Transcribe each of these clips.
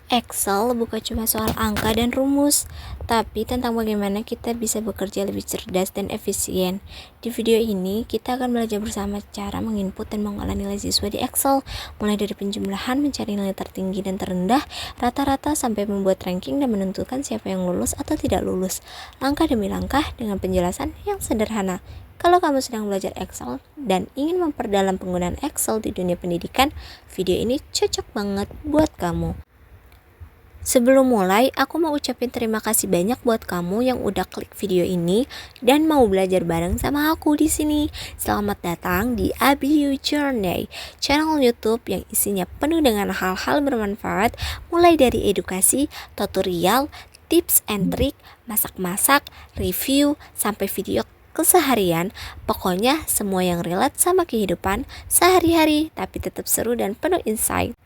Excel bukan cuma soal angka dan rumus, tapi tentang bagaimana kita bisa bekerja lebih cerdas dan efisien. Di video ini, kita akan belajar bersama cara menginput dan mengolah nilai siswa di Excel, mulai dari penjumlahan, mencari nilai tertinggi dan terendah, rata-rata sampai membuat ranking dan menentukan siapa yang lulus atau tidak lulus, langkah demi langkah dengan penjelasan yang sederhana. Kalau kamu sedang belajar Excel dan ingin memperdalam penggunaan Excel di dunia pendidikan, video ini cocok banget buat kamu. Sebelum mulai, aku mau ucapin terima kasih banyak buat kamu yang udah klik video ini dan mau belajar bareng sama aku di sini. Selamat datang di ABU Journey, channel YouTube yang isinya penuh dengan hal-hal bermanfaat, mulai dari edukasi, tutorial, tips and trik, masak-masak, review, sampai video keseharian. Pokoknya semua yang relate sama kehidupan sehari-hari, tapi tetap seru dan penuh insight.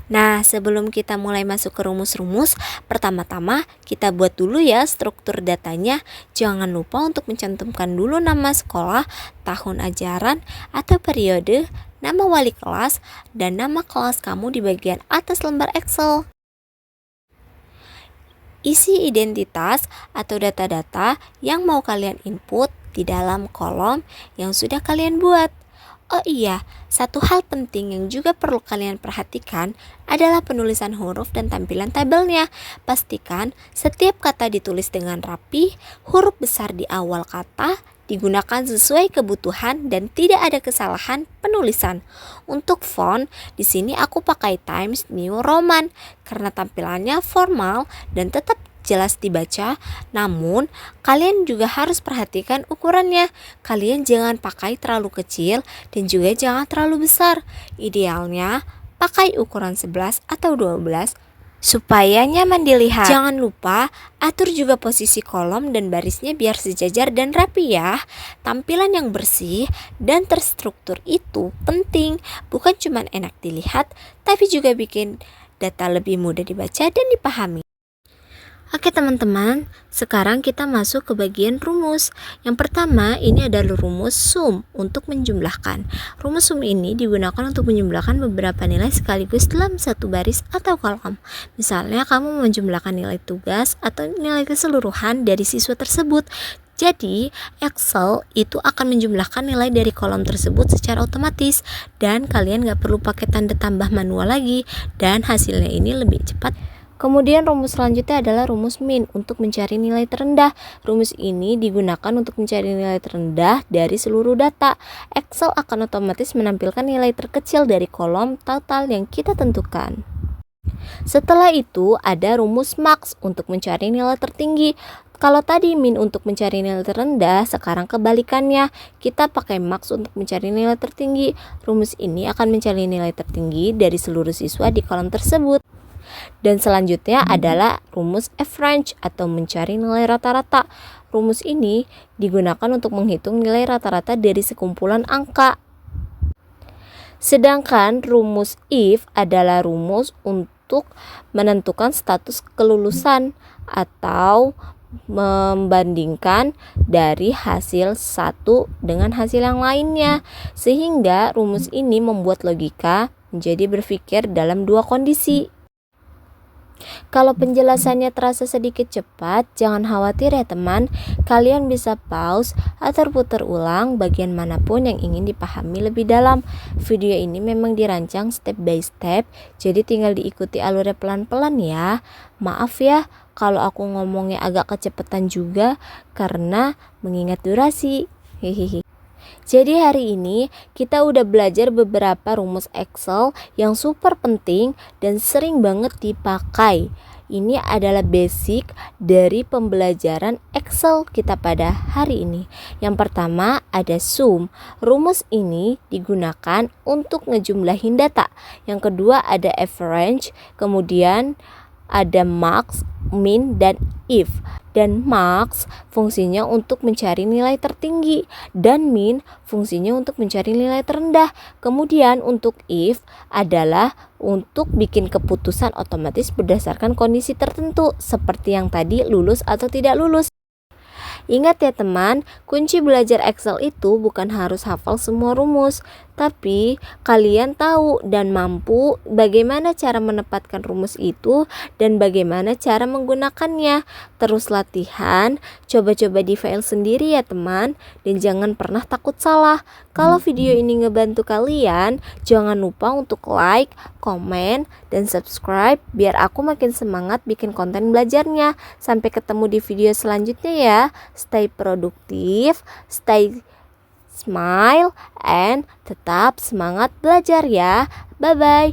Nah, sebelum kita mulai masuk ke rumus-rumus, pertama-tama kita buat dulu ya struktur datanya. Jangan lupa untuk mencantumkan dulu nama sekolah, tahun ajaran atau periode, nama wali kelas, dan nama kelas kamu di bagian atas lembar Excel. Isi identitas atau data-data yang mau kalian input di dalam kolom yang sudah kalian buat. Oh iya, satu hal penting yang juga perlu kalian perhatikan adalah penulisan huruf dan tampilan tabelnya. Pastikan setiap kata ditulis dengan rapi, huruf besar di awal kata digunakan sesuai kebutuhan dan tidak ada kesalahan penulisan. Untuk font, di sini aku pakai Times New Roman karena tampilannya formal dan tetap jelas dibaca. Namun kalian juga harus perhatikan ukurannya. Kalian jangan pakai terlalu kecil dan juga jangan terlalu besar. Idealnya pakai ukuran 11 atau 12 supaya nyaman dilihat. Jangan lupa atur juga posisi kolom dan barisnya biar sejajar dan rapi ya. Tampilan yang bersih dan terstruktur itu penting, bukan cuma enak dilihat tapi juga bikin data lebih mudah dibaca dan dipahami. Oke teman-teman, sekarang kita masuk ke bagian rumus. Yang pertama ini adalah rumus sum untuk menjumlahkan. Rumus sum ini digunakan untuk menjumlahkan beberapa nilai sekaligus dalam satu baris atau kolom. Misalnya kamu menjumlahkan nilai tugas atau nilai keseluruhan dari siswa tersebut. Jadi Excel itu akan menjumlahkan nilai dari kolom tersebut secara otomatis dan kalian gak perlu pakai tanda tambah manual lagi dan hasilnya ini lebih cepat. Kemudian rumus selanjutnya adalah rumus min untuk mencari nilai terendah. Rumus ini digunakan untuk mencari nilai terendah dari seluruh data. Excel akan otomatis menampilkan nilai terkecil dari kolom total yang kita tentukan. Setelah itu ada rumus max untuk mencari nilai tertinggi. Kalau tadi min untuk mencari nilai terendah, sekarang kebalikannya. Kita pakai max untuk mencari nilai tertinggi. Rumus ini akan mencari nilai tertinggi dari seluruh siswa di kolom tersebut. Dan selanjutnya adalah rumus average atau mencari nilai rata-rata. Rumus ini digunakan untuk menghitung nilai rata-rata dari sekumpulan angka. Sedangkan rumus if adalah rumus untuk menentukan status kelulusan atau membandingkan dari hasil satu dengan hasil yang lainnya. Sehingga rumus ini membuat logika menjadi berpikir dalam dua kondisi. Kalau penjelasannya terasa sedikit cepat, jangan khawatir ya teman. Kalian bisa pause atau putar ulang bagian manapun yang ingin dipahami lebih dalam. Video ini memang dirancang step by step, jadi tinggal diikuti alurnya pelan-pelan ya. Maaf ya kalau aku ngomongnya agak kecepatan juga karena mengingat durasi. Hehehe. Jadi hari ini kita udah belajar beberapa rumus Excel yang super penting dan sering banget dipakai. Ini adalah basic dari pembelajaran Excel kita pada hari ini. Yang pertama ada sum. Rumus ini digunakan untuk ngejumlahin data. Yang kedua ada average, kemudian ada max, min, dan if. Dan max fungsinya untuk mencari nilai tertinggi dan min fungsinya untuk mencari nilai terendah. Kemudian untuk if adalah untuk bikin keputusan otomatis berdasarkan kondisi tertentu seperti yang tadi lulus atau tidak lulus. Ingat ya teman, kunci belajar Excel itu bukan harus hafal semua rumus, Tapi kalian tahu dan mampu bagaimana cara menempatkan rumus itu dan bagaimana cara menggunakannya. Terus latihan, coba-coba di file sendiri ya teman, dan jangan pernah takut salah. Kalau video ini ngebantu kalian, jangan lupa untuk like, komen, dan subscribe biar aku makin semangat bikin konten belajarnya. Sampai ketemu di video selanjutnya ya. Stay produktif, stay smile, and tetap semangat belajar ya. Bye-bye.